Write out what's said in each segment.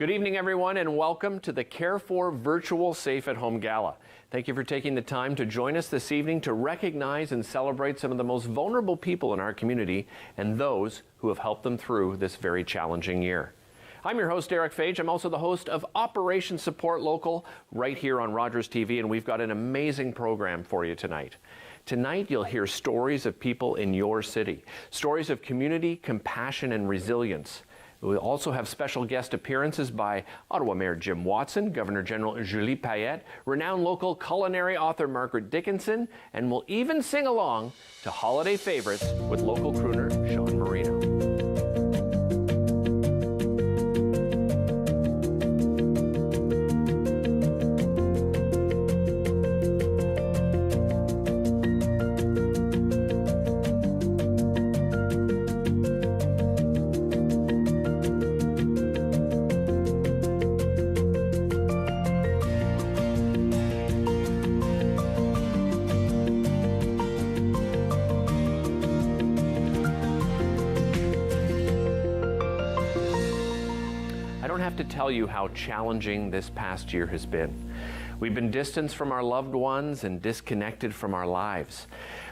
Good evening, everyone, and welcome to the Carefor Virtual Safe at Home Gala. Thank you for taking the time to join us this evening to recognize and celebrate some of the most vulnerable people in our community and those who have helped them through this very challenging year. I'm your host, Derick Fage. I'm also the host of Operation Support Local right here on Rogers TV, and we've got an amazing program for you tonight. Tonight, you'll hear stories of people in your city, stories of community, compassion, and resilience. We'll also have special guest appearances by Ottawa Mayor Jim Watson, Governor General Julie Payette, renowned local culinary author Margaret Dickinson, and we'll even sing along to holiday favorites with local crooner Sean Marino. To tell you how challenging this past year has been. We've been distanced from our loved ones and disconnected from our lives.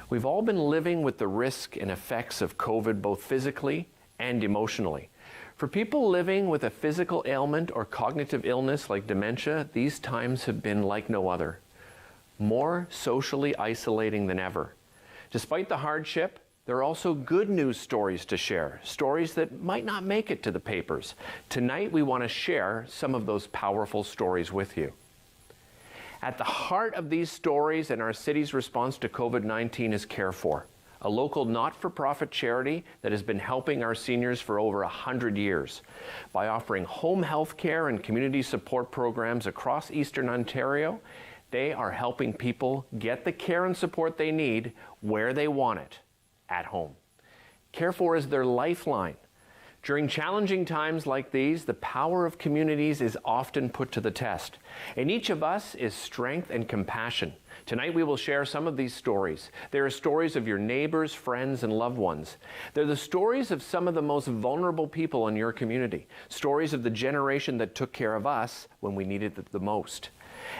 We've all been living with the risk and effects of COVID both physically and emotionally. For people living with a physical ailment or cognitive illness like dementia, these times have been like no other. More socially isolating than ever. Despite the hardship, there are also good news stories to share, stories that might not make it to the papers. Tonight, we want to share some of those powerful stories with you. At the heart of these stories and our city's response to COVID-19 is Carefor, a local not-for-profit charity that has been helping our seniors for over 100 years. By offering home health care and community support programs across Eastern Ontario, they are helping people get the care and support they need where they want it. At home. Carefor is their lifeline. During challenging times like these, the power of communities is often put to the test. In each of us is strength and compassion. Tonight we will share some of these stories. They are stories of your neighbors, friends, and loved ones. They're the stories of some of the most vulnerable people in your community. Stories of the generation that took care of us when we needed it the most.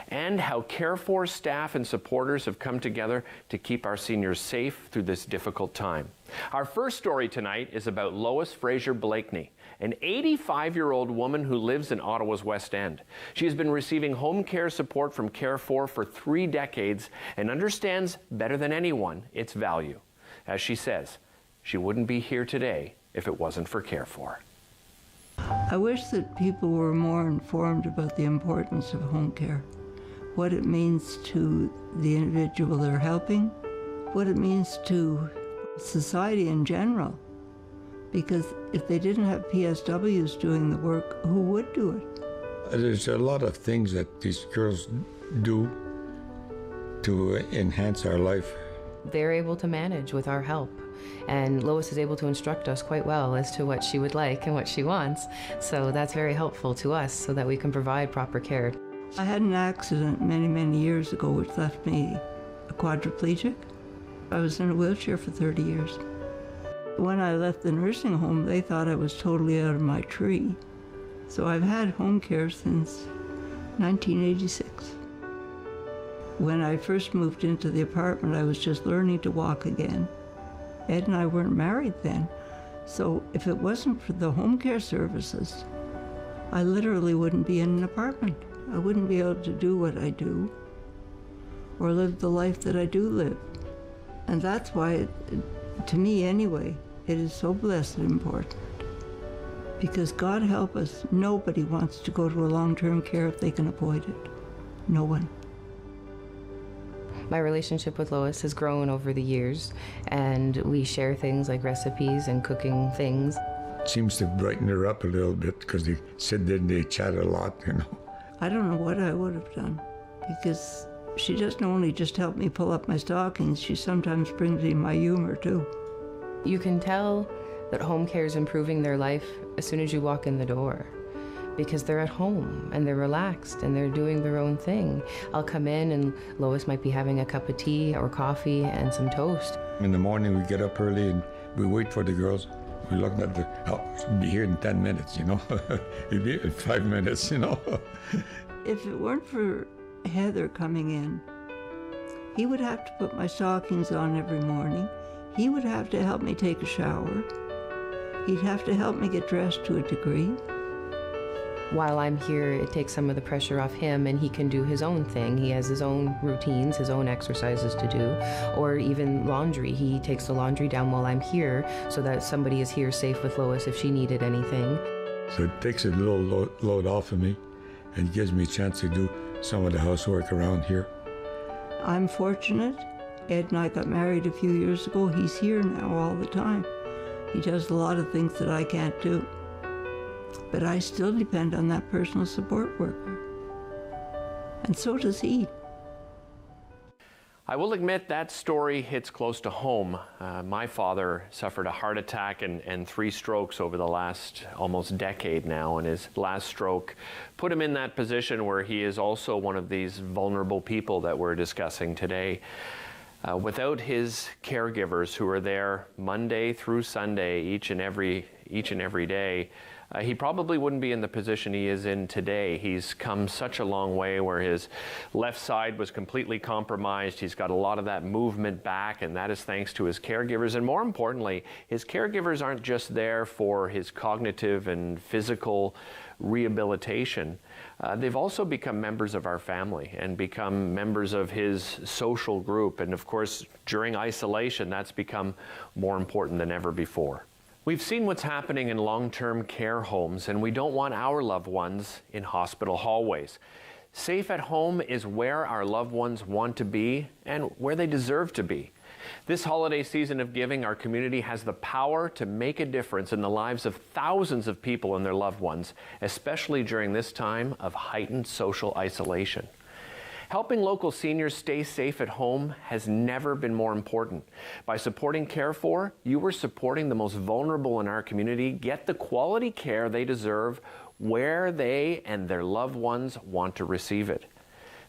And how Carefor staff and supporters have come together to keep our seniors safe through this difficult time. Our first story tonight is about Lois Fraser Blakeney, an 85-year-old woman who lives in Ottawa's West End. She has been receiving home care support from Carefor for 3 decades and understands better than anyone its value. As she says, she wouldn't be here today if it wasn't for Carefor. I wish that people were more informed about the importance of home care, what it means to the individual they're helping, what it means to society in general. Because if they didn't have PSWs doing the work, who would do it? There's a lot of things that these girls do to enhance our life. They're able to manage with our help. And Lois is able to instruct us quite well as to what she would like and what she wants. So that's very helpful to us so that we can provide proper care. I had an accident many years ago which left me a quadriplegic. I was in a wheelchair for 30 years. When I left the nursing home, they thought I was totally out of my tree. So I've had home care since 1986. When I first moved into the apartment, I was just learning to walk again. Ed and I weren't married then, so if it wasn't for the home care services, I literally wouldn't be in an apartment. I wouldn't be able to do what I do or live the life that I do live. And that's why, to me anyway, it is so blessed and important. Because God help us, nobody wants to go to a long-term care if they can avoid it. No one. My relationship with Lois has grown over the years, and we share things like recipes and cooking things. It seems to brighten her up a little bit because they sit there and they chat a lot, you know. I don't know what I would have done, because she doesn't only just help me pull up my stockings, she sometimes brings me my humor too. You can tell that home care is improving their life as soon as you walk in the door, because they're at home and they're relaxed and they're doing their own thing. I'll come in and Lois might be having a cup of tea or coffee and some toast. In the morning we get up early and we wait for the girls. We looked at I'll be here in 10 minutes, you know. He'd be in 5 minutes, you know. If it weren't for Heather coming in, he would have to put my stockings on every morning. He would have to help me take a shower. He'd have to help me get dressed to a degree. While I'm here, it takes some of the pressure off him, and he can do his own thing. He has his own routines, his own exercises to do, or even laundry. He takes the laundry down while I'm here so that somebody is here safe with Lois if she needed anything. So it takes a little load off of me and gives me a chance to do some of the housework around here. I'm fortunate. Ed and I got married a few years ago. He's here now all the time. He does a lot of things that I can't do. But I still depend on that personal support worker. And so does he. I will admit that story hits close to home. My father suffered a heart attack and 3 strokes over the last almost decade now, and his last stroke put him in that position where he is also one of these vulnerable people that we're discussing today. Without his caregivers who are there Monday through Sunday, each and every day, he probably wouldn't be in the position he is in today. He's come such a long way where his left side was completely compromised. He's got a lot of that movement back, and that is thanks to his caregivers. And more importantly, his caregivers aren't just there for his cognitive and physical rehabilitation. They've also become members of our family and become members of his social group. And of course, during isolation, that's become more important than ever before. We've seen what's happening in long-term care homes, and we don't want our loved ones in hospital hallways. Safe at home is where our loved ones want to be and where they deserve to be. This holiday season of giving, our community has the power to make a difference in the lives of thousands of people and their loved ones, especially during this time of heightened social isolation. Helping local seniors stay safe at home has never been more important. By supporting Carefor, you are supporting the most vulnerable in our community get the quality care they deserve where they and their loved ones want to receive it.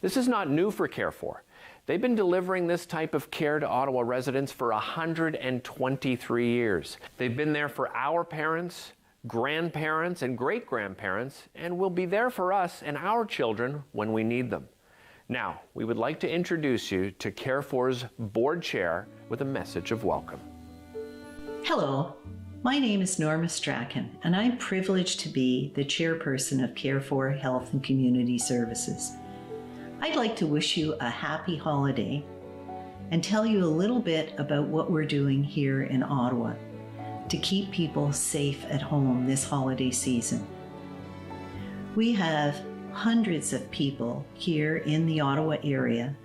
This is not new for Carefor. They've been delivering this type of care to Ottawa residents for 123 years. They've been there for our parents, grandparents, and great-grandparents, and will be there for us and our children when we need them. Now, we would like to introduce you to Carefor's board chair with a message of welcome. Hello, my name is Norma Strachan, and I'm privileged to be the chairperson of Carefor Health and Community Services. I'd like to wish you a happy holiday and tell you a little bit about what we're doing here in Ottawa to keep people safe at home this holiday season. We have hundreds of people here in the Ottawa area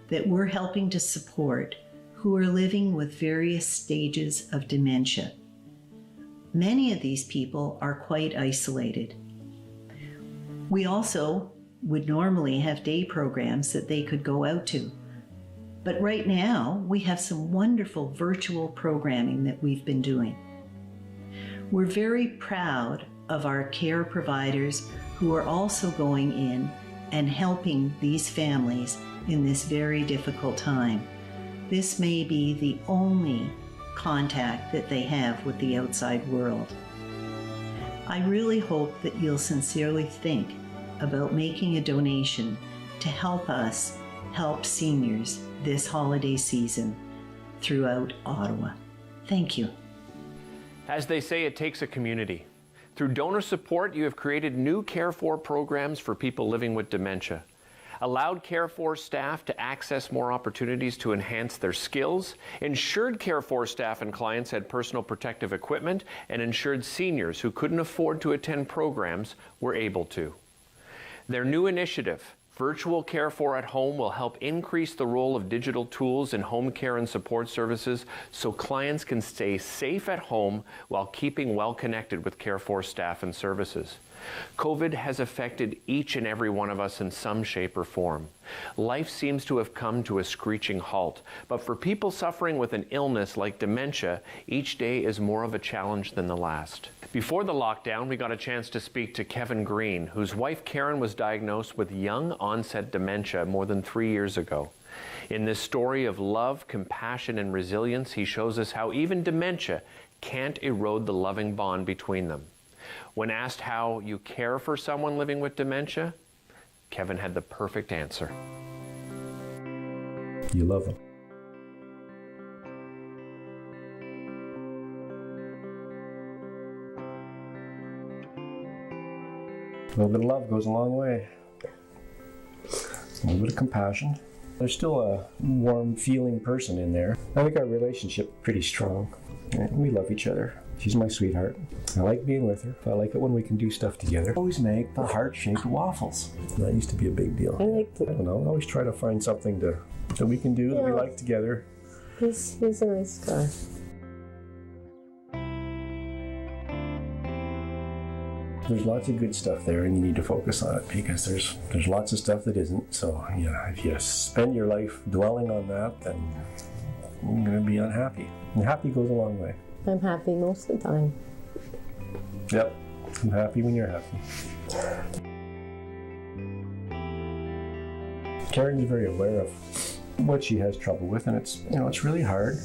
that we're helping to support who are living with various stages of dementia. Many of these people are quite isolated. We also would normally have day programs that they could go out to. But right now, we have some wonderful virtual programming that we've been doing. We're very proud of our care providers who are also going in and helping these families in this very difficult time. This may be the only contact that they have with the outside world. I really hope that you'll sincerely think about making a donation to help us help seniors this holiday season throughout Ottawa. Thank you. As they say, it takes a community. Through donor support, you have created new Carefor programs for people living with dementia, allowed Carefor staff to access more opportunities to enhance their skills, ensured Carefor staff and clients had personal protective equipment, and ensured seniors who couldn't afford to attend programs were able to. Their new initiative, Virtual Carefor at Home, will help increase the role of digital tools in home care and support services so clients can stay safe at home while keeping well connected with Carefor staff and services. COVID has affected each and every one of us in some shape or form. Life seems to have come to a screeching halt, but for people suffering with an illness like dementia, each day is more of a challenge than the last. Before the lockdown, we got a chance to speak to Kevin Green, whose wife Karen was diagnosed with young onset dementia more than 3 years ago. In this story of love, compassion, and resilience, he shows us how even dementia can't erode the loving bond between them. When asked how you care for someone living with dementia, Kevin had the perfect answer. You love them. A little bit of love goes a long way. A little bit of compassion. There's still a warm feeling person in there. I think our relationship is pretty strong. We love each other. She's my sweetheart. I like being with her. I like it when we can do stuff together. Always make the heart-shaped waffles. That used to be a big deal. I like to. I don't know. I always try to find something that we can do that we like together. He's a nice guy. There's lots of good stuff there, and you need to focus on it because there's lots of stuff that isn't. So yeah, if you spend your life dwelling on that, then you're going to be unhappy. And happy goes a long way. I'm happy most of the time. Yep, I'm happy when you're happy. Karen's very aware of what she has trouble with, and it's really hard.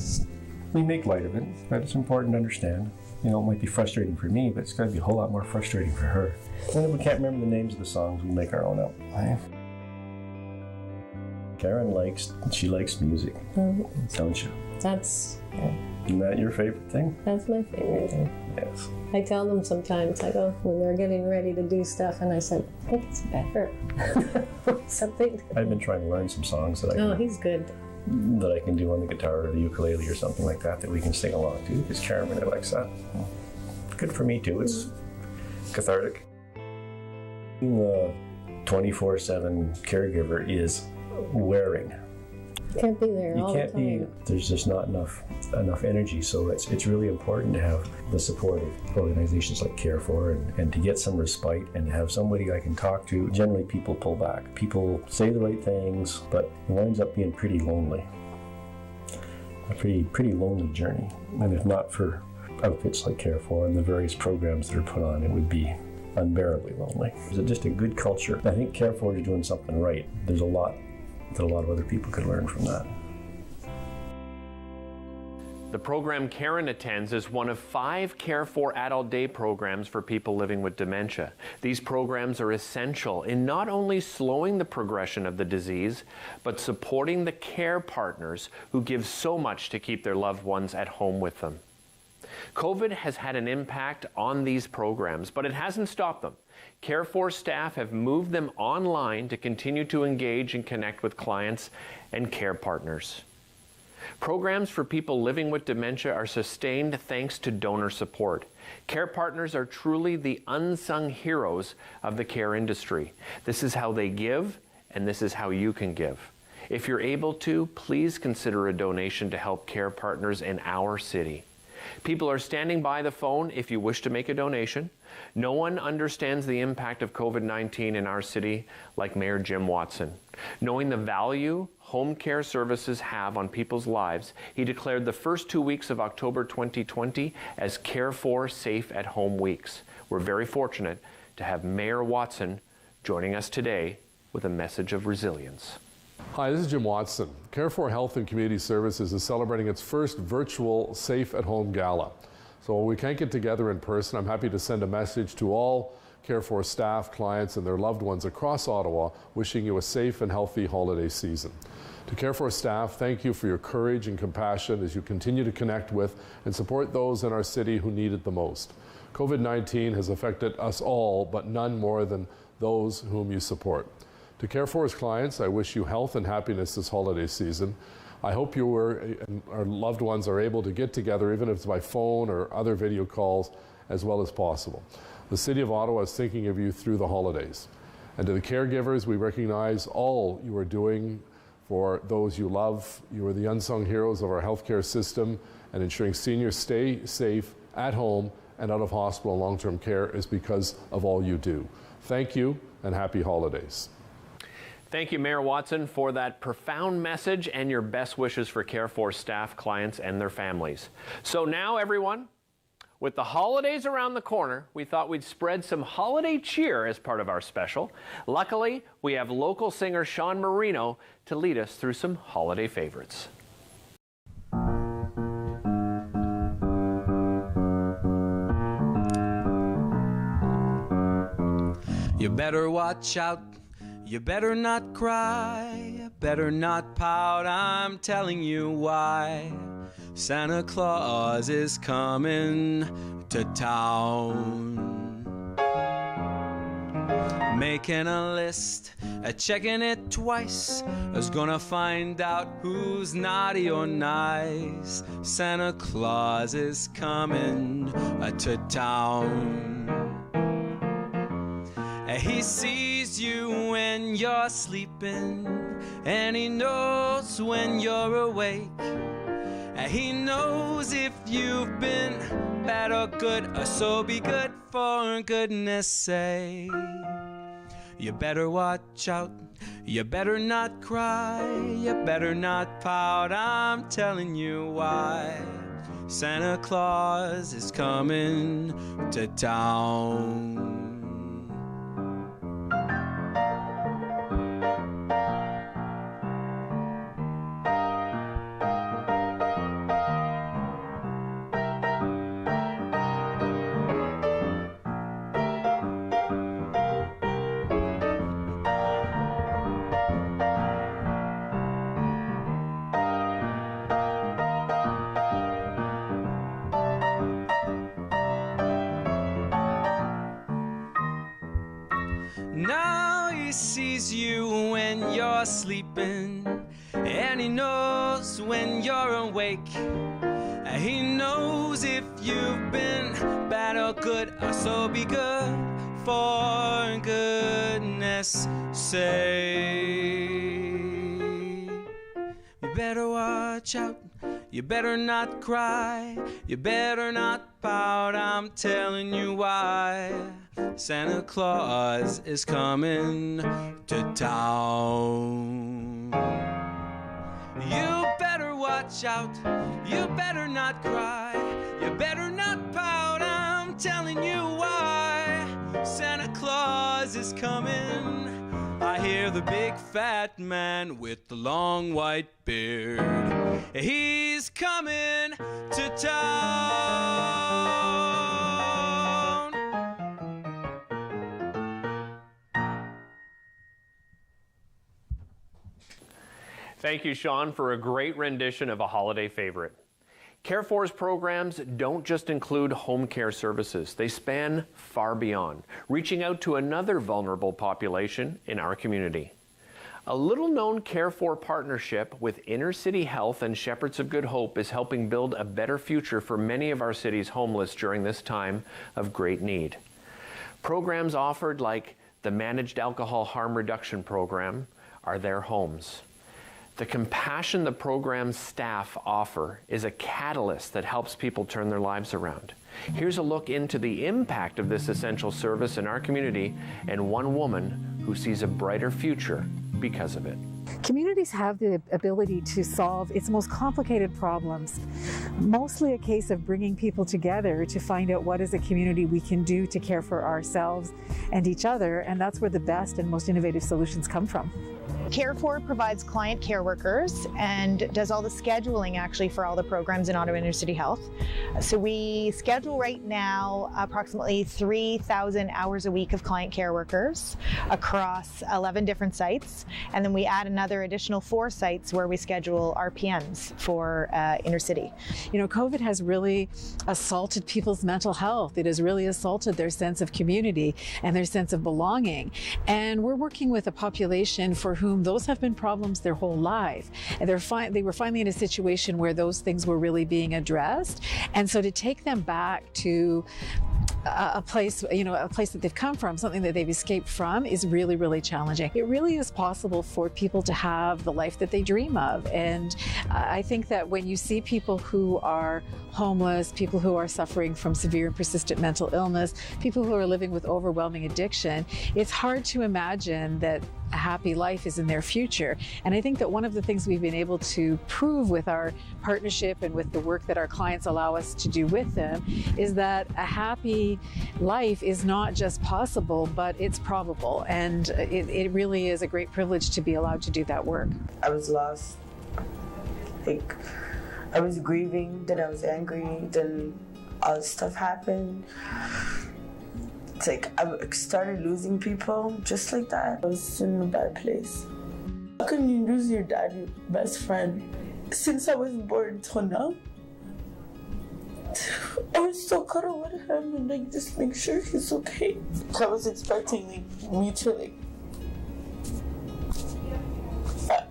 We make light of it, but it's important to understand. It might be frustrating for me, but it's got to be a whole lot more frustrating for her. And if we can't remember the names of the songs, we make our own up. Karen likes music, don't you? Isn't that your favorite thing? That's my favorite thing. Yes. I tell them sometimes, I go, when they're getting ready to do stuff, and I said, I think it's better. Something. I've been trying to learn some songs that He's good. that I can do on the guitar or the ukulele or something like that we can sing along to, because Karen really likes that. Good for me too, it's cathartic. Being a 24/7 caregiver is wearing. You can't be there all the time. There's just not enough energy, so it's really important to have the support of organizations like Carefor and to get some respite and to have somebody I can talk to. Generally people pull back. People say the right things, but it winds up being pretty lonely. A pretty lonely journey. And if not for outfits like Carefor and the various programs that are put on, it would be unbearably lonely. It's just a good culture. I think Carefor is doing something right. There's a lot that a lot of other people could learn from that. The program Karen attends is one of 5 Carefor Adult Day programs for people living with dementia. These programs are essential in not only slowing the progression of the disease, but supporting the care partners who give so much to keep their loved ones at home with them. COVID has had an impact on these programs, but it hasn't stopped them. Carefor staff have moved them online to continue to engage and connect with clients and care partners. Programs for people living with dementia are sustained thanks to donor support. Care partners are truly the unsung heroes of the care industry. This is how they give, and this is how you can give. If you're able to, please consider a donation to help care partners in our city. People are standing by the phone if you wish to make a donation. No one understands the impact of COVID-19 in our city like Mayor Jim Watson. Knowing the value home care services have on people's lives, he declared the first 2 weeks of October 2020 as Carefor Safe at Home Weeks. We're very fortunate to have Mayor Watson joining us today with a message of resilience. Hi, this is Jim Watson. Carefor Health and Community Services is celebrating its first virtual Safe at Home Gala. So while we can't get together in person, I'm happy to send a message to all Carefor staff, clients, and their loved ones across Ottawa, wishing you a safe and healthy holiday season. To Carefor staff, thank you for your courage and compassion as you continue to connect with and support those in our city who need it the most. COVID-19 has affected us all, but none more than those whom you support. To Carefor's clients, I wish you health and happiness this holiday season. I hope you and our loved ones are able to get together, even if it's by phone or other video calls, as well as possible. The City of Ottawa is thinking of you through the holidays. And to the caregivers, we recognize all you are doing for those you love. You are the unsung heroes of our healthcare system, and ensuring seniors stay safe at home and out of hospital and long-term care is because of all you do. Thank you, and happy holidays. Thank you, Mayor Watson, for that profound message and your best wishes for Carefor staff, clients, and their families. So now, everyone, with the holidays around the corner, we thought we'd spread some holiday cheer as part of our special. Luckily, we have local singer Sean Marino to lead us through some holiday favorites. You better watch out. You better not cry, better not pout, I'm telling you why. Santa Claus is coming to town. Making a list, checking it twice, is gonna find out who's naughty or nice. Santa Claus is coming to town. He sees you when you're sleeping, and he knows when you're awake. He knows if you've been bad or good, so be good for goodness sake. You better watch out, you better not cry, you better not pout, I'm telling you why. Santa Claus is coming to town. Now he sees you when you're sleeping, and he knows when you're awake. He knows if you've been bad or good, so be good for goodness sake. You better watch out, you better not cry, you better not pout, I'm telling you why. Santa Claus is coming to town. You better watch out, you better not cry, you better not pout, I'm telling you why. Santa Claus is coming. I hear the big fat man with the long white beard. He's coming to town. Thank you, Sean, for a great rendition of a holiday favorite. Carefor's programs don't just include home care services. They span far beyond, reaching out to another vulnerable population in our community. A little-known Carefor partnership with Inner City Health and Shepherds of Good Hope is helping build a better future for many of our city's homeless during this time of great need. Programs offered like the Managed Alcohol Harm Reduction Program are their homes. The compassion the program's staff offer is a catalyst that helps people turn their lives around. Here's a look into the impact of this essential service in our community and one woman who sees a brighter future because of it. Communities have the ability to solve its most complicated problems, mostly a case of bringing people together to find out what as a community we can do to care for ourselves and each other, and that's where the best and most innovative solutions come from. Carefor provides client care workers and does all the scheduling actually for all the programs in Ottawa Inner City Health. So we schedule right now approximately 3,000 hours a week of client care workers across 11 different sites. And then we add another additional 4 sites where we schedule RPNs for inner city. You know, COVID has really assaulted people's mental health. It has really assaulted their sense of community and their sense of belonging. And we're working with a population for whom those have been problems their whole life. And they were finally in a situation where those things were really being addressed. And so to take them back to a place that they've come from, something that they've escaped from, is really, really challenging. It really is possible for people to have the life that they dream of. And I think that when you see people who are homeless, people who are suffering from severe and persistent mental illness, people who are living with overwhelming addiction, it's hard to imagine that a happy life is in their future. And I think that one of the things we've been able to prove with our partnership and with the work that our clients allow us to do with them is that a happy life is not just possible, but it's probable. And it really is a great privilege to be allowed to do that work. I was lost. Like, I was grieving, then I was angry, then all this stuff happened. It's like I started losing people just like that. I was in a bad place. How can you lose your dad, your best friend? Since I was born till now, I was so cuddle with him and like just make sure he's okay. I was expecting like me to like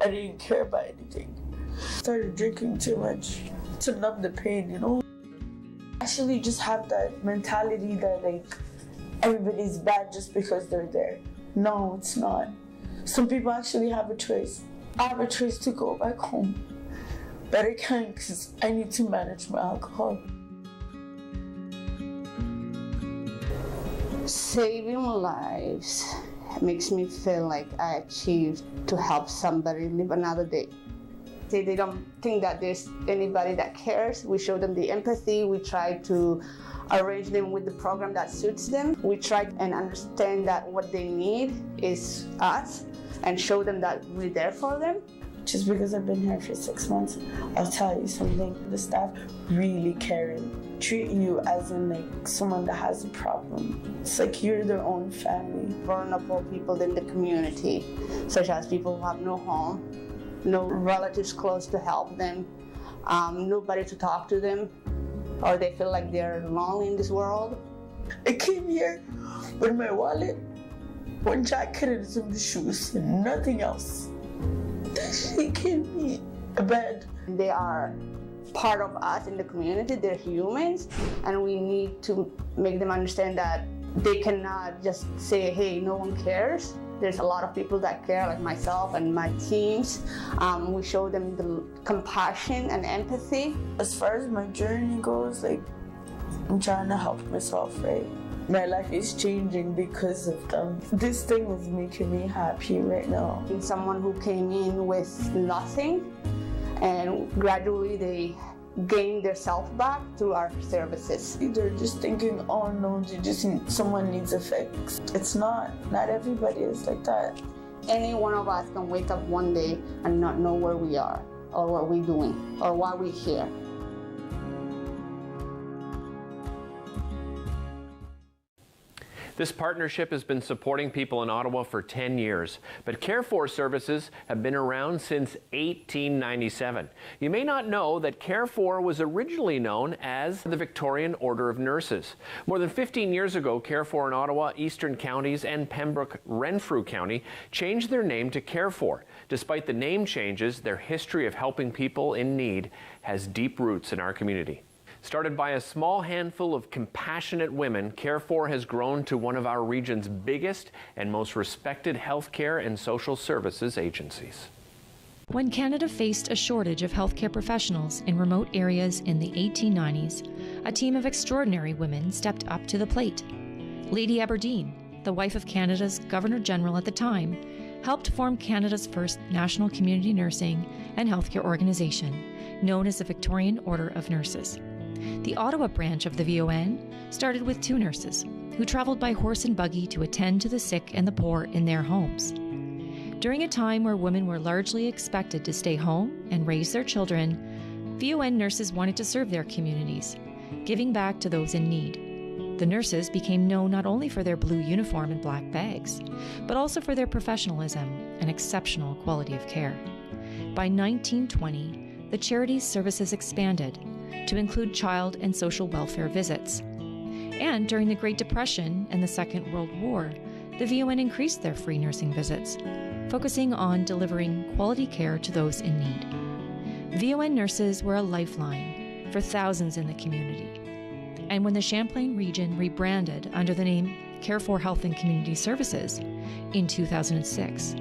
I didn't care about anything. Started drinking too much to numb the pain, you know. Actually just have that mentality that like everybody's bad just because they're there. No, it's not. Some people actually have a choice. I have a choice to go back home, but I can't because I need to manage my alcohol. Saving lives makes me feel like I achieved to help somebody live another day. They don't think that there's anybody that cares. We show them the empathy. We try to arrange them with the program that suits them. We try and understand that what they need is us and show them that we're there for them. Just because I've been here for 6 months, I'll tell you something. The staff really caring. Treat you as in like someone that has a problem. It's like you're their own family. Vulnerable people in the community, such as people who have no home, no relatives close to help them, nobody to talk to them, or they feel like they're alone in this world. I came here with my wallet, one jacket and some shoes, and nothing else. They gave me a bed. They are part of us in the community. They're humans, and we need to make them understand that they cannot just say, hey, no one cares. There's a lot of people that care, like myself and my teams. We show them the compassion and empathy. As far as my journey goes, like, I'm trying to help myself, right? My life is changing because of them. This thing is making me happy right now. Someone who came in with nothing, and gradually they gain their self back through our services. They're just thinking, oh no, someone needs a fix. It's not everybody is like that. Any one of us can wake up one day and not know where we are, or what we're doing, or why we're here. This partnership has been supporting people in Ottawa for 10 years, but Carefor services have been around since 1897. You may not know that Carefor was originally known as the Victorian Order of Nurses. More than 15 years ago, Carefor in Ottawa, Eastern Counties, and Pembroke Renfrew County changed their name to Carefor. Despite the name changes, their history of helping people in need has deep roots in our community. Started by a small handful of compassionate women, Carefor has grown to one of our region's biggest and most respected healthcare and social services agencies. When Canada faced a shortage of healthcare professionals in remote areas in the 1890s, a team of extraordinary women stepped up to the plate. Lady Aberdeen, the wife of Canada's Governor-General at the time, helped form Canada's first national community nursing and healthcare organization, known as the Victorian Order of Nurses. The Ottawa branch of the VON started with 2 nurses who traveled by horse and buggy to attend to the sick and the poor in their homes. During a time where women were largely expected to stay home and raise their children, VON nurses wanted to serve their communities, giving back to those in need. The nurses became known not only for their blue uniform and black bags, but also for their professionalism and exceptional quality of care. By 1920, the charity's services expanded to include child and social welfare visits. And during the Great Depression and the Second World War, the VON increased their free nursing visits, focusing on delivering quality care to those in need. VON nurses were a lifeline for thousands in the community. And when the Champlain region rebranded under the name Carefor Health and Community Services in 2006,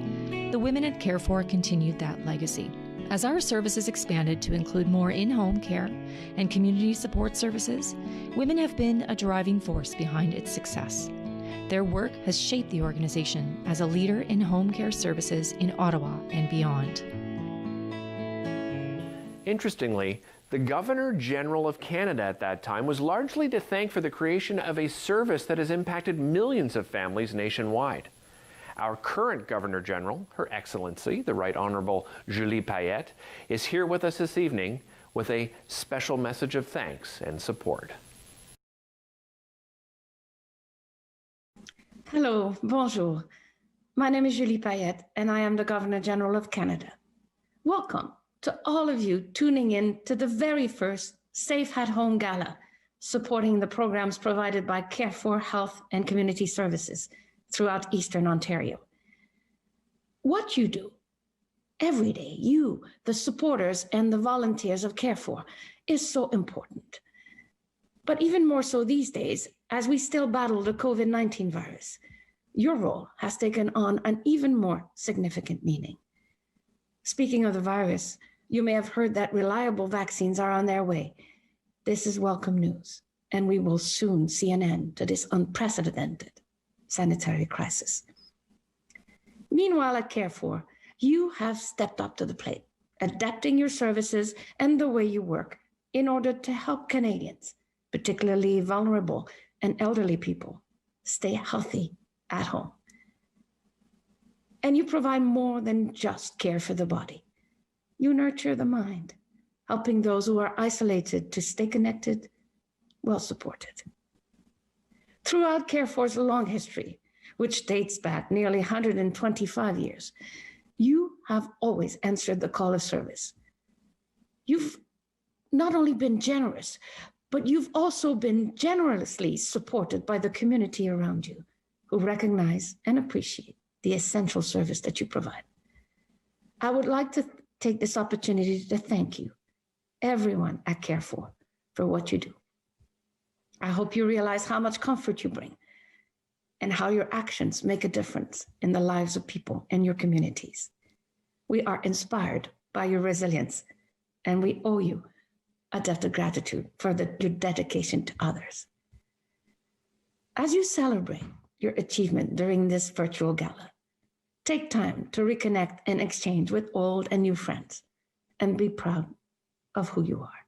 the women at Carefor continued that legacy. As our services expanded to include more in-home care and community support services, women have been a driving force behind its success. Their work has shaped the organization as a leader in home care services in Ottawa and beyond. Interestingly, the Governor-General of Canada at that time was largely to thank for the creation of a service that has impacted millions of families nationwide. Our current Governor-General, Her Excellency, the Right Honourable Julie Payette, is here with us this evening with a special message of thanks and support. Hello, bonjour. My name is Julie Payette, and I am the Governor General of Canada. Welcome to all of you tuning in to the very first Safe at Home Gala, supporting the programs provided by Carefor Health and Community Services throughout Eastern Ontario. What you do every day, you, the supporters and the volunteers of Carefor, is so important. But even more so these days, as we still battle the COVID-19 virus, your role has taken on an even more significant meaning. Speaking of the virus, you may have heard that reliable vaccines are on their way. This is welcome news, and we will soon see an end to this unprecedented sanitary crisis. Meanwhile, at Carefor, you have stepped up to the plate, adapting your services and the way you work in order to help Canadians, particularly vulnerable and elderly people, stay healthy at home. And you provide more than just care for the body. You nurture the mind, helping those who are isolated to stay connected, well supported. Throughout Carefor's long history, which dates back nearly 125 years, you have always answered the call of service. You've not only been generous, but you've also been generously supported by the community around you, who recognize and appreciate the essential service that you provide. I would like to take this opportunity to thank you, everyone at Carefor, for what you do. I hope you realize how much comfort you bring and how your actions make a difference in the lives of people in your communities. We are inspired by your resilience, and we owe you a debt of gratitude for your dedication to others. As you celebrate your achievement during this virtual gala, take time to reconnect and exchange with old and new friends, and be proud of who you are.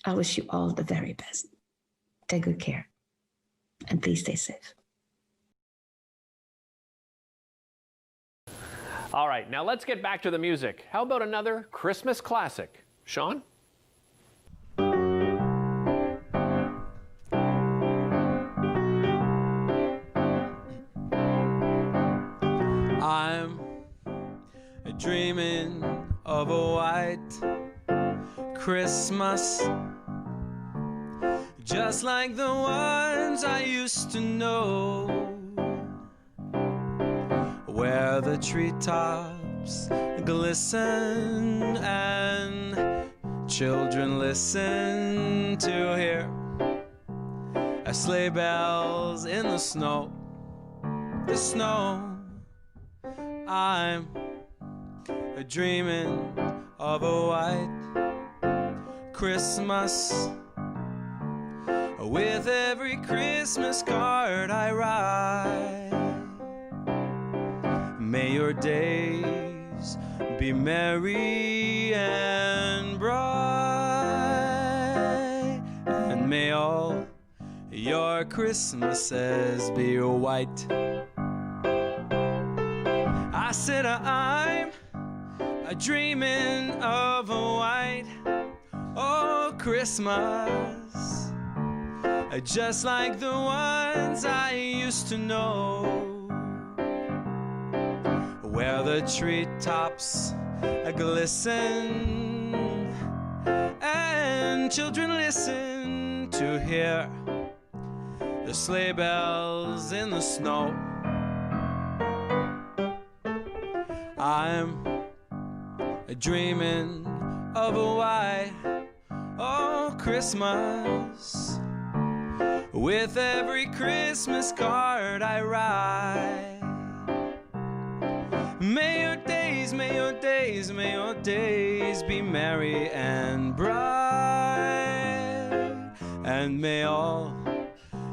I wish you all the very best. Take good care, and please stay safe. All right, now let's get back to the music. How about another Christmas classic? Sean? I'm dreaming of a white Christmas, just like the ones I used to know, where the treetops glisten and children listen to hear sleigh bells in the snow. The snow. I'm dreaming of a white Christmas, with every Christmas card I write. May your days be merry and bright, and may all your Christmases be white. I said I'm dreaming of a white, oh, Christmas, just like the ones I used to know, where the treetops glisten and children listen to hear the sleigh bells in the snow. I'm dreaming of a white, oh, Christmas, with every Christmas card I write. May your days, may your days, may your days be merry and bright, and may all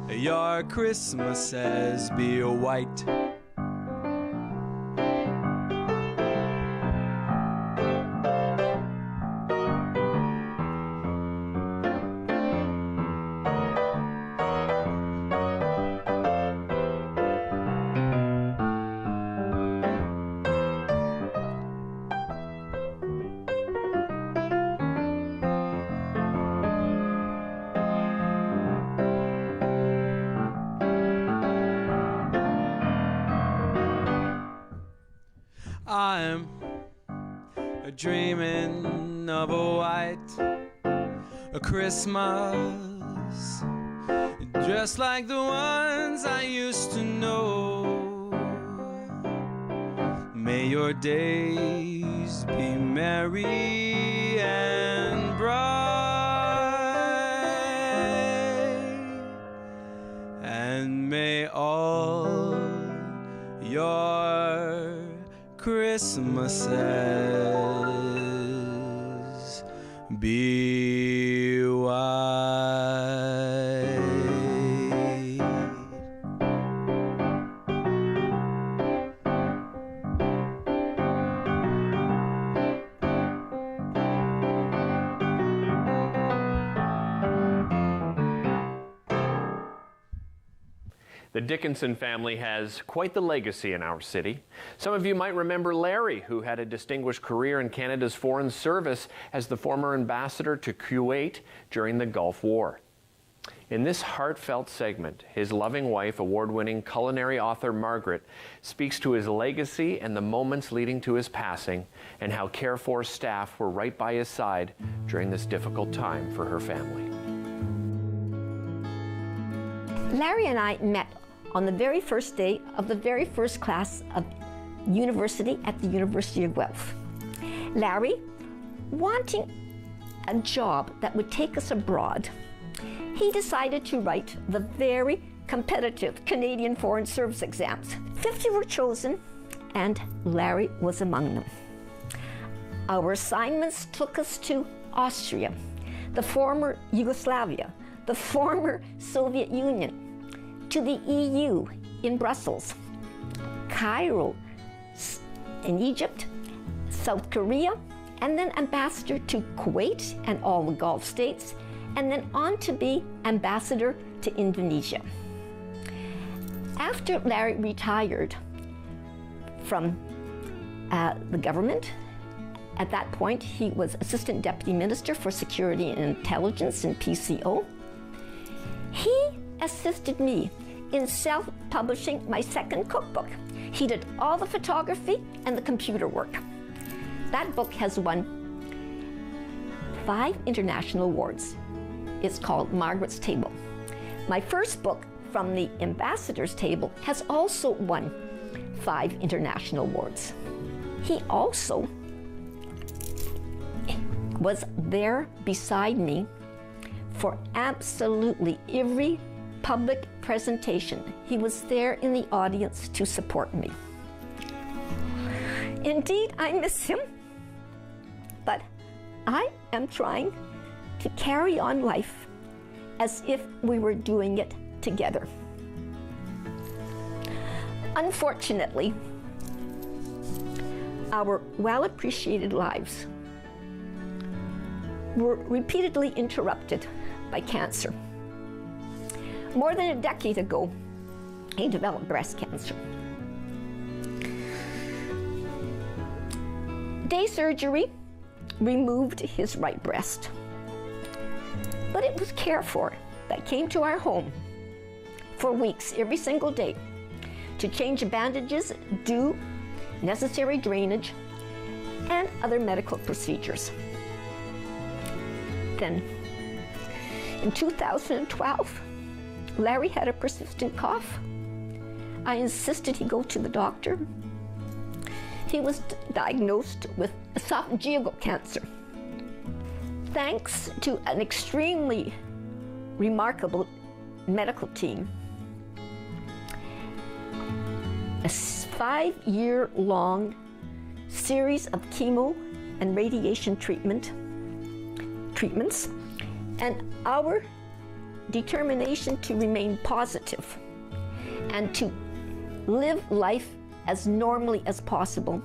your Christmases be white. I'm dreaming of a white Christmas, just like the ones I used to know. May your days be merry and bright, and may all your Christmases be white. The Dickinson family has quite the legacy in our city. Some of you might remember Larry, who had a distinguished career in Canada's Foreign Service as the former ambassador to Kuwait during the Gulf War. In this heartfelt segment, his loving wife, award-winning culinary author Margaret, speaks to his legacy and the moments leading to his passing, and how Carefor staff were right by his side during this difficult time for her family. Larry and I met on the very first day of the very first class of university at the University of Guelph. Larry, wanting a job that would take us abroad, he decided to write the very competitive Canadian Foreign Service exams. 50 were chosen, and Larry was among them. Our assignments took us to Austria, the former Yugoslavia, the former Soviet Union, to the EU in Brussels, Cairo in Egypt, South Korea, and then ambassador to Kuwait and all the Gulf states, and then on to be ambassador to Indonesia. After Larry retired from the government, at that point he was Assistant Deputy Minister for Security and Intelligence in PCO, he assisted me in self-publishing my second cookbook. He did all the photography and the computer work. That book has won 5 international awards. It's called Margaret's Table. My first book, From the Ambassador's Table, has also won 5 international awards. He also was there beside me for absolutely every public presentation. He was there in the audience to support me. Indeed, I miss him, but I am trying to carry on life as if we were doing it together. Unfortunately, our well-appreciated lives were repeatedly interrupted by cancer. More than a decade ago, he developed breast cancer. Day surgery removed his right breast, but it was Carefor that came to our home for weeks, every single day, to change bandages, do necessary drainage, and other medical procedures. Then, in 2012, Larry had a persistent cough. I insisted he go to the doctor. He was diagnosed with esophageal cancer. Thanks to an extremely remarkable medical team, a 5-year-long series of chemo and radiation treatments, and our determination to remain positive and to live life as normally as possible,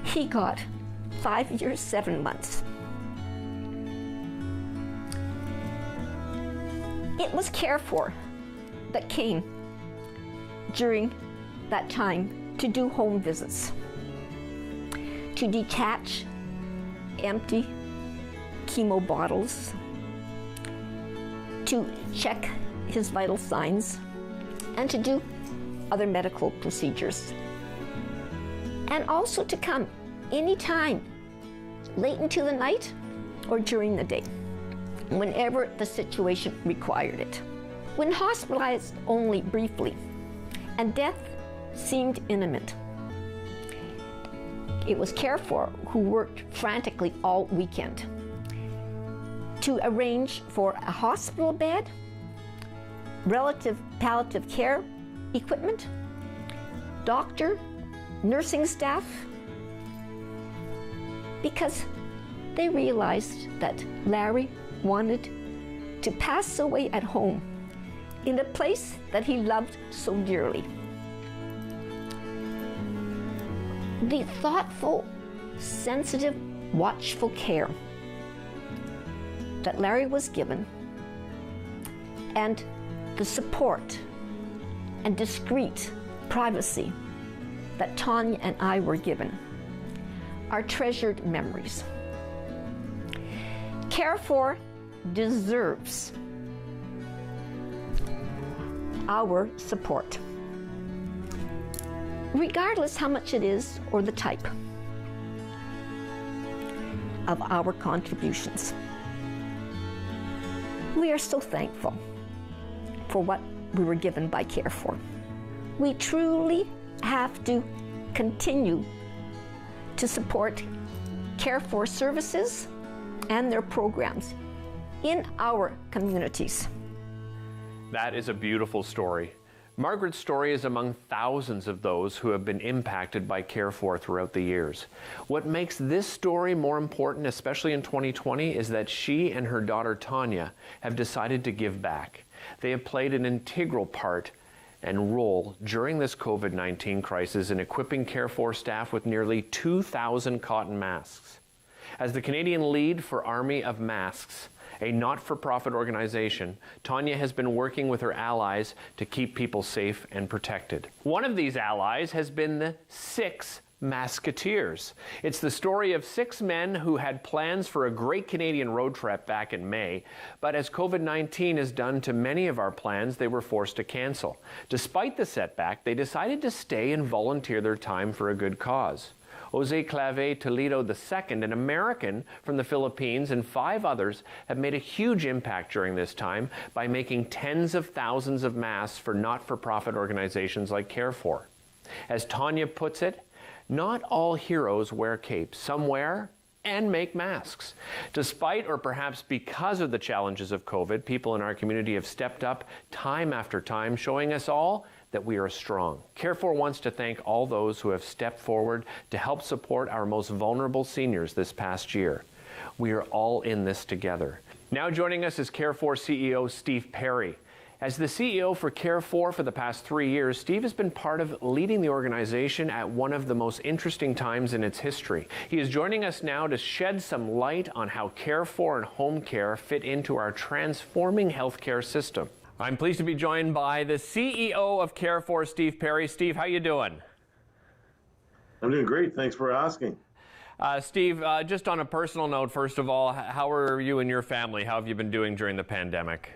he got 5 years, 7 months. It was Carefor that came during that time to do home visits, to detach empty chemo bottles, to check his vital signs, and to do other medical procedures. and also to come anytime, late into the night or during the day, whenever the situation required it. When hospitalized only briefly and death seemed imminent, it was Carefor who worked frantically all weekend to arrange for a hospital bed, relative palliative care equipment, doctor, nursing staff, because they realized that Larry wanted to pass away at home in a place that he loved so dearly. The thoughtful, sensitive, watchful care that Larry was given, and the support and discreet privacy that Tanya and I were given are treasured memories. Carefor deserves our support, regardless how much it is or the type of our contributions. We are so thankful for what we were given by Carefor. We truly have to continue to support Carefor services and their programs in our communities. That is a beautiful story. Margaret's story is among thousands of those who have been impacted by Carefor throughout the years. What makes this story more important, especially in 2020, is that she and her daughter Tanya have decided to give back. They have played an integral part and role during this COVID-19 crisis in equipping Carefor staff with nearly 2,000 cotton masks. As the Canadian lead for Army of Masks, a not-for-profit organization, Tanya has been working with her allies to keep people safe and protected. One of these allies has been the 6 Masketeers. It's the story of 6 men who had plans for a great Canadian road trip back in May, but as COVID-19 has done to many of our plans, they were forced to cancel. Despite the setback, they decided to stay and volunteer their time for a good cause. Jose Clave Toledo II, an American from the Philippines, and 5 others have made a huge impact during this time by making tens of thousands of masks for not-for-profit organizations like Carefor. As Tanya puts it, not all heroes wear capes. Some wear and make masks. Despite or perhaps because of the challenges of COVID, people in our community have stepped up time after time, showing us all that we are strong. Carefor wants to thank all those who have stepped forward to help support our most vulnerable seniors this past year. We are all in this together. Now joining us is Carefor CEO Steve Perry. As the CEO for Carefor for the past 3 years, Steve has been part of leading the organization at one of the most interesting times in its history. He is joining us now to shed some light on how Carefor and home care fit into our transforming healthcare system. I'm pleased to be joined by the CEO of Carefor, Steve Perry. Steve, how you doing? I'm doing great. Thanks for asking. Steve, just on a personal note, first of all, how are you and your family? How have you been doing during the pandemic?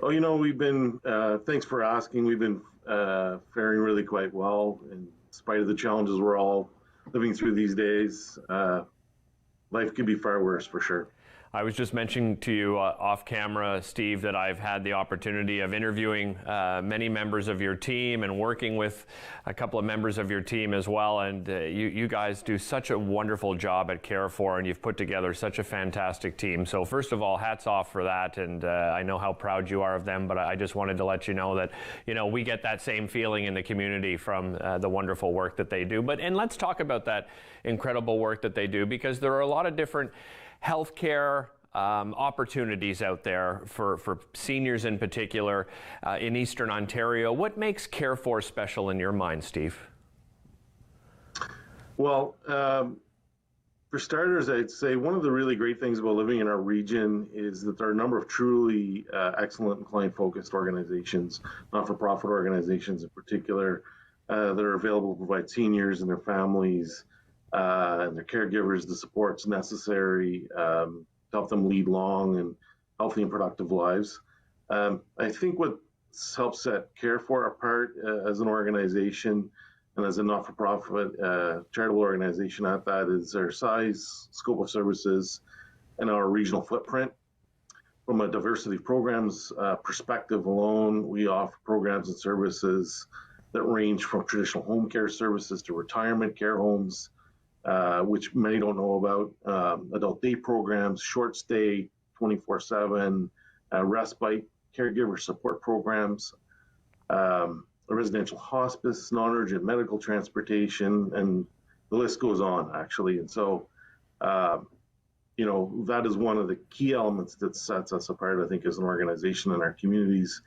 Oh, you know, we've been, thanks for asking. We've been faring really quite well in spite of the challenges we're all living through these days. Life could be far worse for sure. I was just mentioning to you off camera, Steve, that I've had the opportunity of interviewing many members of your team and working with a couple of members of your team as well. And you guys do such a wonderful job at Carefor, and you've put together such a fantastic team. So first of all, hats off for that. And I know how proud you are of them, but I just wanted to let you know that, you know, we get that same feeling in the community from the wonderful work that they do. And let's talk about that incredible work that they do, because there are a lot of different healthcare opportunities out there for seniors in particular in Eastern Ontario. What makes Carefor special in your mind, Steve? Well, for starters, I'd say one of the really great things about living in our region is that there are a number of truly excellent and client-focused organizations, not-for-profit organizations in particular, that are available to provide seniors and their families and their caregivers the supports necessary to help them lead long and healthy and productive lives. I think what helps set Carefor apart as an organization And as a not-for-profit charitable organization at that is our size, scope of services, and our regional footprint. From a diversity of programs perspective alone, we offer programs and services that range from traditional home care services to retirement care homes, which many don't know about, adult day programs, short stay, 24/7, respite, caregiver support programs, residential hospice, non-urgent medical transportation, and the list goes on, actually. And so, that is one of the key elements that sets us apart, I think, as an organization in our communities.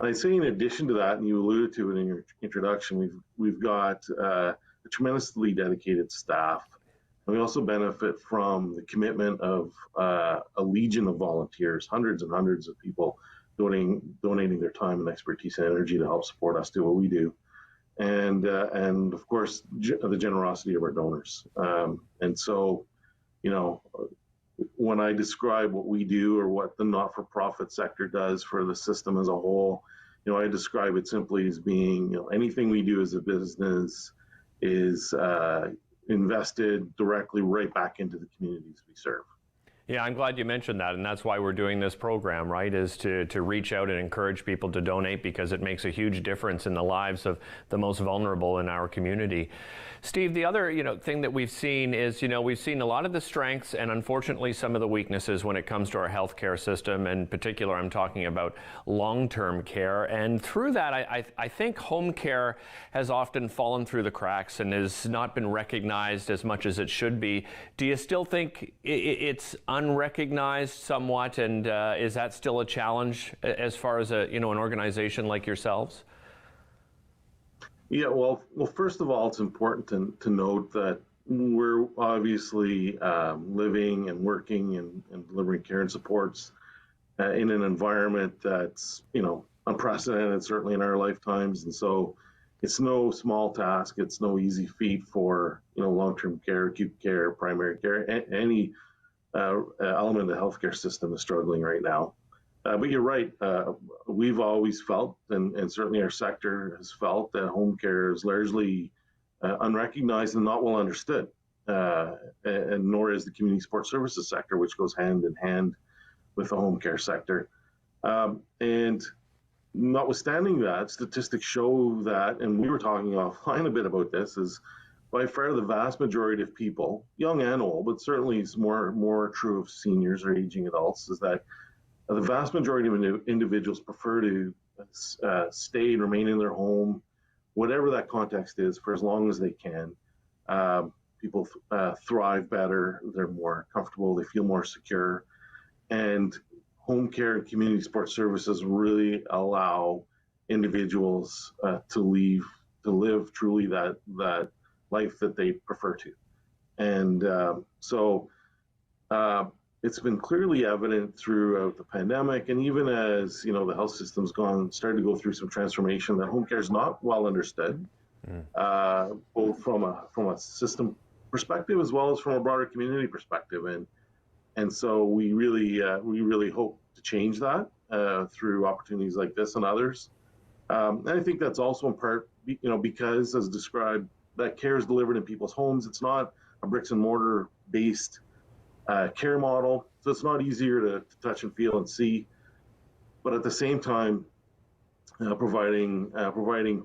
And I'd say in addition to that, and you alluded to it in your introduction, we've got a tremendously dedicated staff. And we also benefit from the commitment of a legion of volunteers, hundreds and hundreds of people donating their time and expertise and energy to help support us do what we do. And of course, the generosity of our donors. And so, when I describe what we do or what the not-for-profit sector does for the system as a whole, I describe it simply as being, anything we do as a business is invested directly right back into the communities we serve. Yeah, I'm glad you mentioned that, and that's why we're doing this program, right, is to reach out and encourage people to donate, because it makes a huge difference in the lives of the most vulnerable in our community. Steve, the other thing that we've seen is, we've seen a lot of the strengths and unfortunately some of the weaknesses when it comes to our healthcare system. In particular, I'm talking about long-term care, and through that, I think home care has often fallen through the cracks and has not been recognized as much as it should be. Do you still think it's unrecognized somewhat, and is that still a challenge as far as an organization like yourselves? Yeah, well, first of all, it's important to note that we're obviously living and working and delivering care and supports in an environment that's unprecedented, certainly in our lifetimes, and so it's no small task. It's no easy feat for long-term care, acute care, primary care, any element of the healthcare system is struggling right now. But you're right. We've always felt, and certainly our sector has felt, that home care is largely unrecognized and not well understood, and nor is the community support services sector, which goes hand in hand with the home care sector. And notwithstanding that, statistics show that, and we were talking offline a bit about this, is by far the vast majority of people, young and old, but certainly it's more true of seniors or aging adults, is that the vast majority of individuals prefer to stay and remain in their home, whatever that context is, for as long as they can. People thrive better, they're more comfortable, they feel more secure, and home care and community support services really allow individuals to live truly that life that they prefer to. And so it's been clearly evident throughout the pandemic, and even as the health system's started to go through some transformation, that home care is not well understood, both from a system perspective as well as from a broader community perspective. And so we really hope to change that through opportunities like this and others. And I think that's also in part, because, as described, that care is delivered in people's homes. It's not a bricks and mortar based care model, so it's not easier to touch and feel and see. But at the same time, providing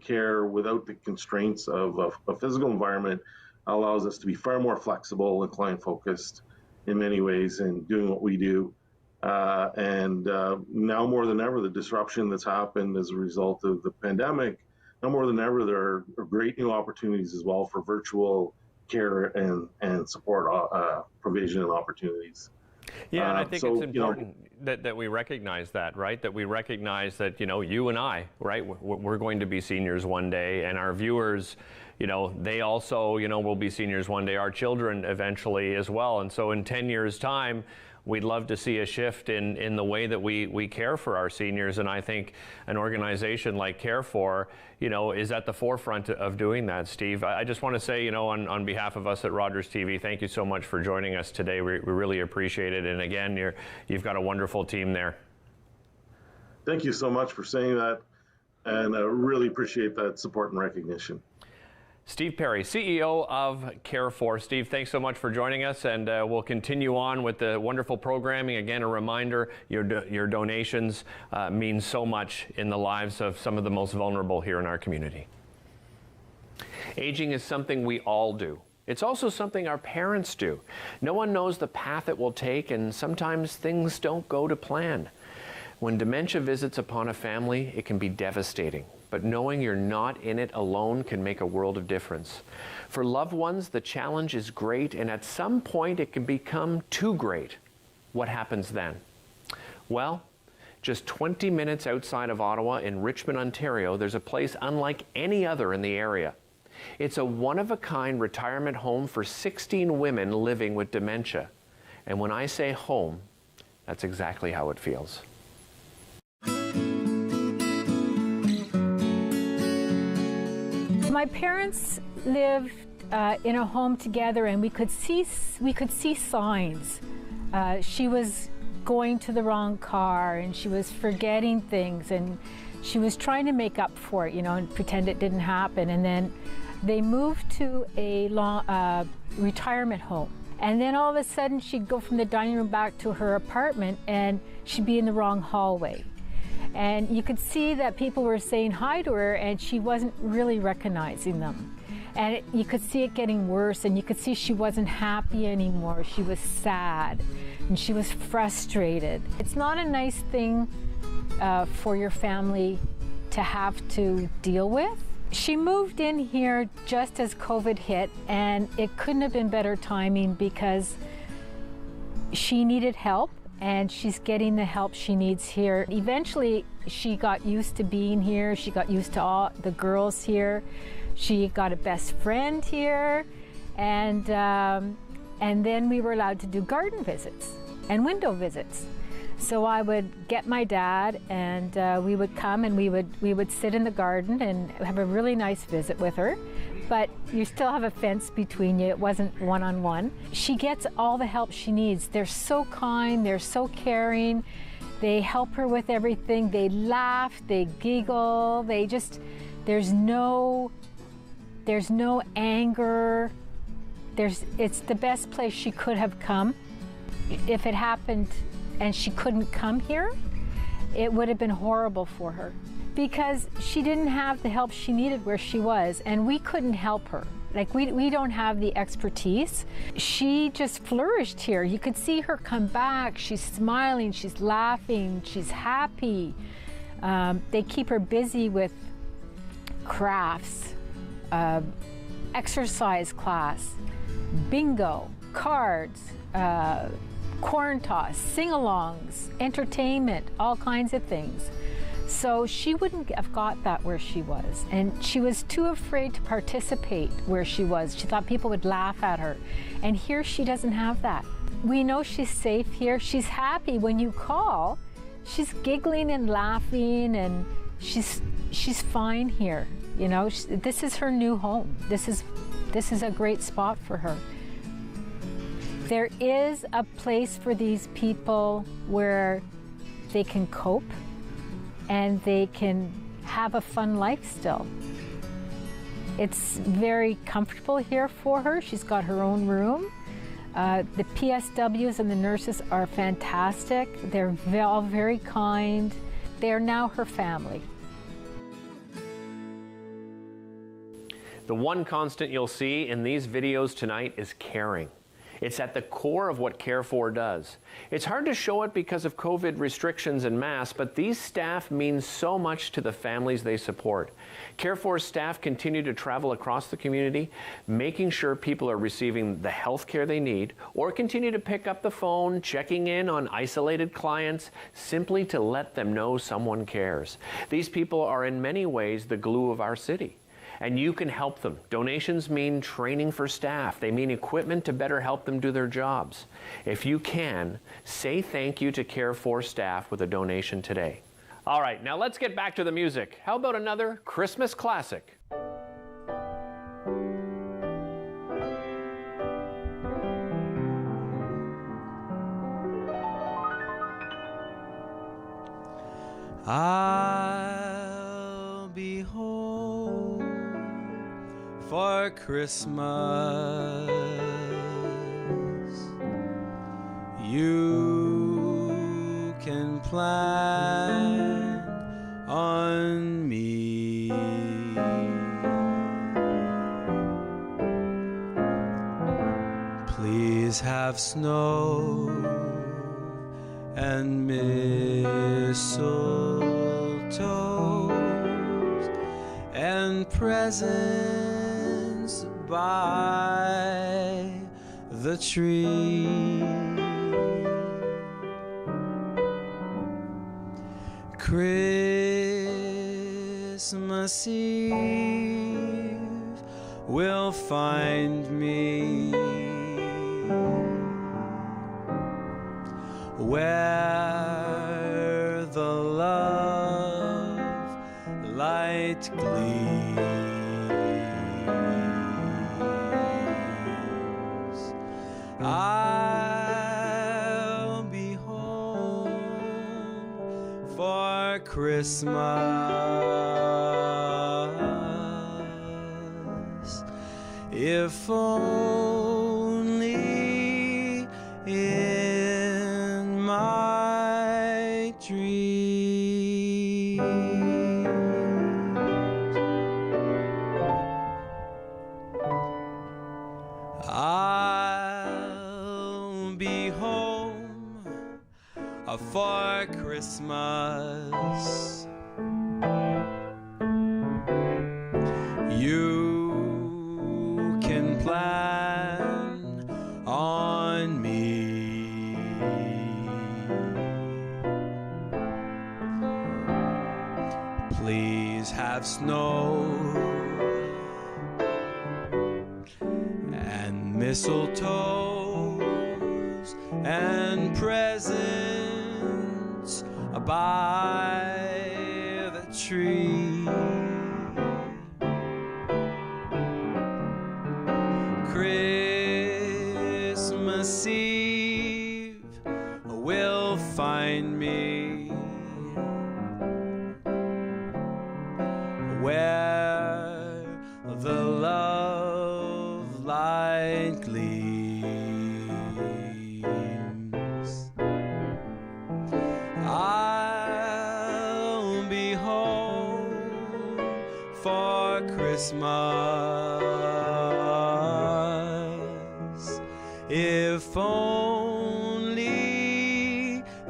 care without the constraints of a physical environment allows us to be far more flexible and client focused in many ways in doing what we do. And now more than ever, the disruption that's happened as a result of the pandemic, now more than ever, there are great new opportunities as well for virtual care and support provision and opportunities. Yeah, and I think it's important that we recognize that, right? That we recognize that, you and I, right, we're going to be seniors one day, and our viewers, they also, will be seniors one day, our children eventually as well. And so in 10 years' time, we'd love to see a shift in the way that we care for our seniors. And I think an organization like Carefor, is at the forefront of doing that, Steve. I just want to say, on behalf of us at Rogers TV, thank you so much for joining us today. We really appreciate it. And again, you've got a wonderful team there. Thank you so much for saying that. And I really appreciate that support and recognition. Steve Perry, CEO of Carefor. Steve, thanks so much for joining us, and we'll continue on with the wonderful programming. Again, a reminder, your donations mean so much in the lives of some of the most vulnerable here in our community. Aging is something we all do. It's also something our parents do. No one knows the path it will take, and sometimes things don't go to plan. When dementia visits upon a family, it can be devastating. But knowing you're not in it alone can make a world of difference. For loved ones, the challenge is great, and at some point it can become too great. What happens then? Well, just 20 minutes outside of Ottawa in Richmond, Ontario, there's a place unlike any other in the area. It's a one-of-a-kind retirement home for 16 women living with dementia. And when I say home, that's exactly how it feels. My parents lived in a home together, and we could see signs. She was going to the wrong car, and she was forgetting things, and she was trying to make up for it, and pretend it didn't happen. And then they moved to a retirement home. And then all of a sudden, she'd go from the dining room back to her apartment, and she'd be in the wrong hallway. And you could see that people were saying hi to her, and she wasn't really recognizing them. And you could see it getting worse, and you could see she wasn't happy anymore. She was sad, and she was frustrated. It's not a nice thing for your family to have to deal with. She moved in here just as COVID hit, and it couldn't have been better timing because she needed help. And she's getting the help she needs here. Eventually, she got used to being here. She got used to all the girls here. She got a best friend here. And then we were allowed to do garden visits and window visits. So I would get my dad, and we would come, and we would sit in the garden and have a really nice visit with her. But you still have a fence between you. It wasn't one-on-one. She gets all the help she needs. They're so kind, they're so caring. They help her with everything. They laugh, they giggle, there's no anger. It's the best place she could have come. If it happened and she couldn't come here, it would have been horrible for her, because she didn't have the help she needed where she was, and we couldn't help her. Like, we don't have the expertise. She just flourished here. You could see her come back. She's smiling, she's laughing, she's happy. They keep her busy with crafts, exercise class, bingo, cards, corn toss, sing-alongs, entertainment, all kinds of things. So she wouldn't have got that where she was. And she was too afraid to participate where she was. She thought people would laugh at her. And here she doesn't have that. We know she's safe here. She's happy when you call. She's giggling and laughing, and she's fine here. This is her new home. This is a great spot for her. There is a place for these people where they can cope and they can have a fun life still. It's very comfortable here for her. She's got her own room. The PSWs and the nurses are fantastic. They're all very kind. They're now her family. The one constant you'll see in these videos tonight is caring. It's at the core of what Carefor does. It's hard to show it because of COVID restrictions and masks, but these staff mean so much to the families they support. Carefor's staff continue to travel across the community, making sure people are receiving the health care they need, or continue to pick up the phone, checking in on isolated clients, simply to let them know someone cares. These people are in many ways the glue of our city. And you can help them. Donations mean training for staff. They mean equipment to better help them do their jobs. If you can, say thank you to Carefor staff with a donation today. All right, now let's get back to the music. How about another Christmas classic? I'll be home for Christmas. You can plan on me. Please have snow and mistletoes and presents by the tree. Christmas Eve will find me where the love light gleams. I'll be home for Christmas, if only in my dreams. I'll be home for Christmas. You can plan on me. Please have snow and mistletoes and presents by the tree. Christmas Eve will find me where the love light gleams. I'll be home for Christmas, if only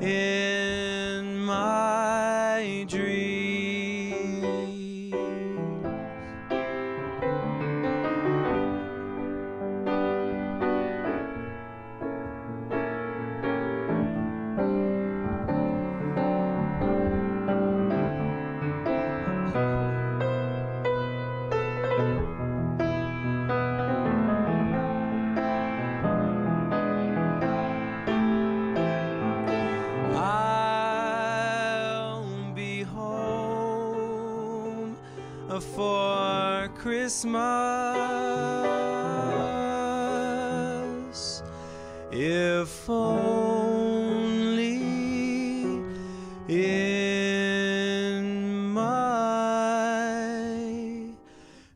in my dreams. For Christmas, if only in my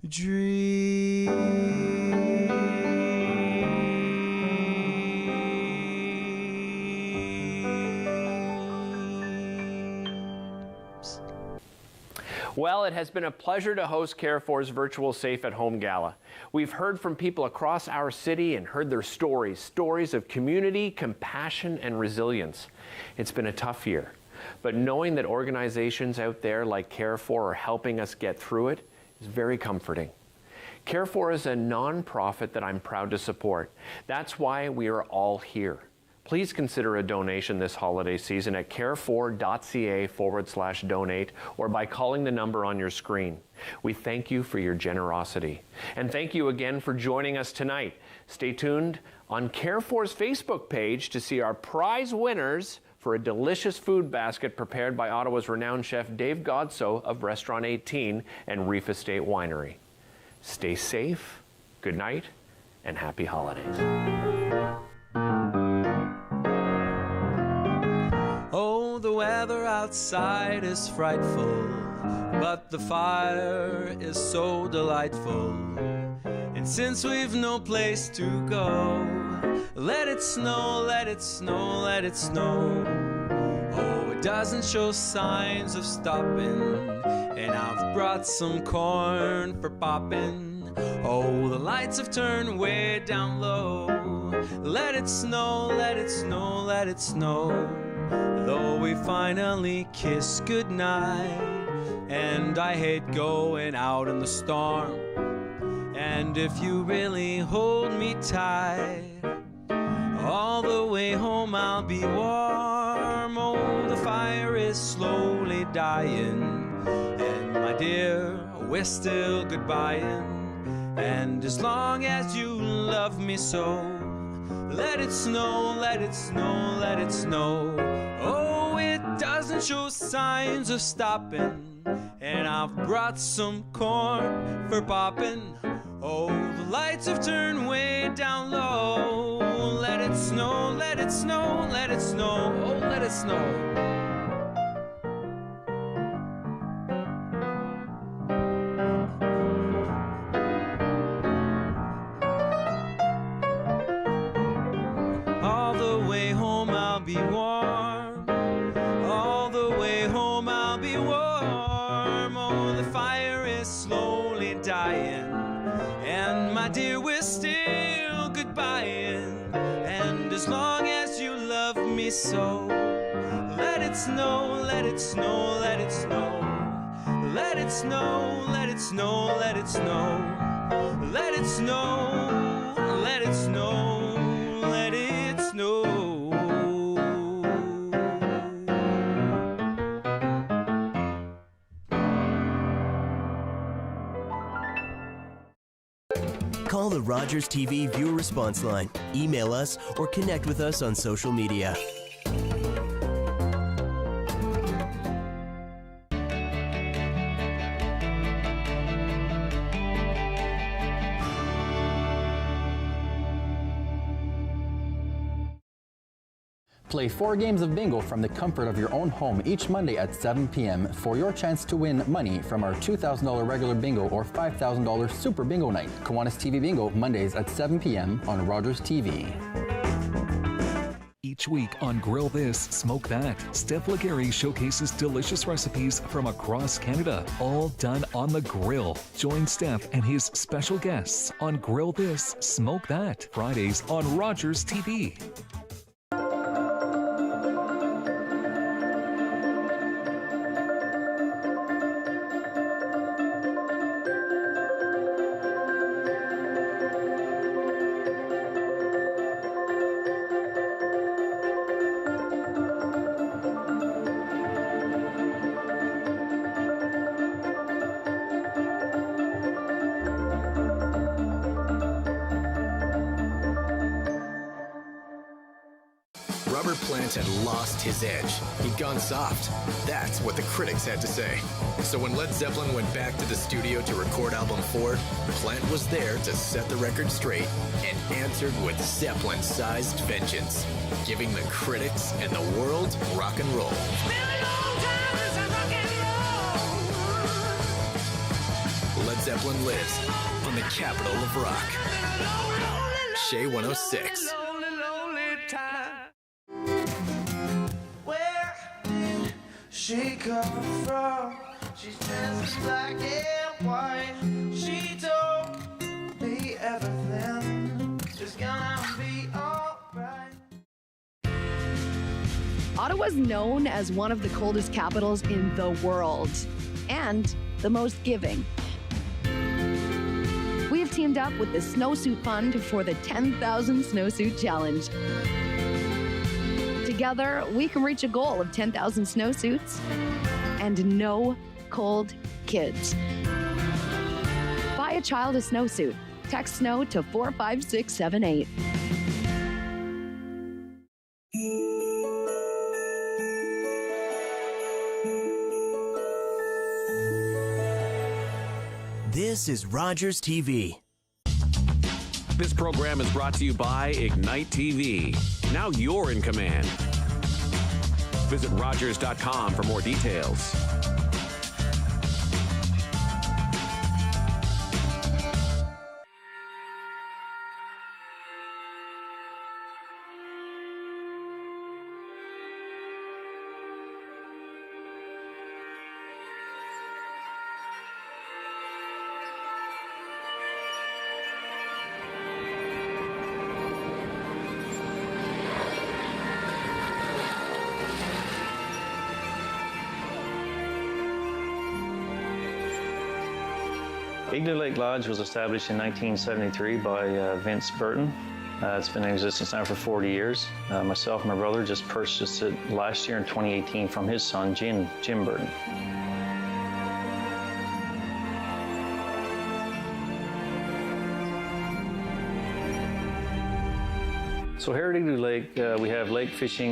dreams. Well, it has been a pleasure to host Carefor's virtual Safe at Home Gala. We've heard from people across our city and heard their stories of community, compassion, and resilience. It's been a tough year, but knowing that organizations out there like Carefor are helping us get through it is very comforting. Carefor is a nonprofit that I'm proud to support. That's why we are all here. Please consider a donation this holiday season at carefor.ca/donate or by calling the number on your screen. We thank you for your generosity. And thank you again for joining us tonight. Stay tuned on Carefor's Facebook page to see our prize winners for a delicious food basket prepared by Ottawa's renowned chef Dave Godso of Restaurant 18 and Reef Estate Winery. Stay safe, good night, and happy holidays. Oh, the weather outside is frightful, but the fire is so delightful. In since we've no place to go. Let it snow, let it snow, let it snow. Oh, it doesn't show signs of stopping, and I've brought some corn for popping. Oh, the lights have turned way down low. Let it snow, let it snow, let it snow. Though we finally kiss goodnight, and I hate going out in the storm. And if you really hold me tight, all the way home I'll be warm. Oh, the fire is slowly dying, and my dear, we're still goodbying. And as long as you love me so, let it snow, let it snow, let it snow. Oh, it doesn't show signs of stopping, and I've brought some corn for popping. Oh, the lights have turned way down low. Let it snow, let it snow, let it snow. Oh, let it snow. Be warm. All the way home I'll be warm. Oh, the fire is slowly dying, and my dear, we're still goodbying. And as long as you love me so, let it snow, let it snow, let it snow. Let it snow, let it snow, let it snow. Let it snow, let it snow, let it snow. Call the Rogers TV viewer response line, email us, or connect with us on social media. Play 4 games of bingo from the comfort of your own home each Monday at 7 p.m. for your chance to win money from our $2,000 regular bingo or $5,000 super bingo night. Kiwanis TV Bingo, Mondays at 7 p.m. on Rogers TV. Each week on Grill This, Smoke That, Steph Legary showcases delicious recipes from across Canada, all done on the grill. Join Steph and his special guests on Grill This, Smoke That, Fridays on Rogers TV. Had lost his edge. He'd gone soft. That's what the critics had to say. So when Led Zeppelin went back to the studio to record album 4, Plant was there to set the record straight and answered with Zeppelin-sized vengeance, giving the critics and the world rock and roll. Led Zeppelin lives on the capital of rock. Shea 106. She come from, she's dressed black and white. She told me everything is gonna be alright. Ottawa's known as one of the coldest capitals in the world and the most giving. We have teamed up with the Snowsuit Fund for the 10,000 Snowsuit Challenge. Together, we can reach a goal of 10,000 snowsuits and no cold kids. Buy a child a snowsuit. Text SNOW to 45678. This is Rogers TV. This program is brought to you by Ignite TV. Now you're in command. Visit Rogers.com for more details. Igloo Lake Lodge was established in 1973 by Vince Burton. It's been in existence now for 40 years. Myself and my brother just purchased it last year in 2018 from his son, Jim Burton. So here at Igloo Lake, we have lake fishing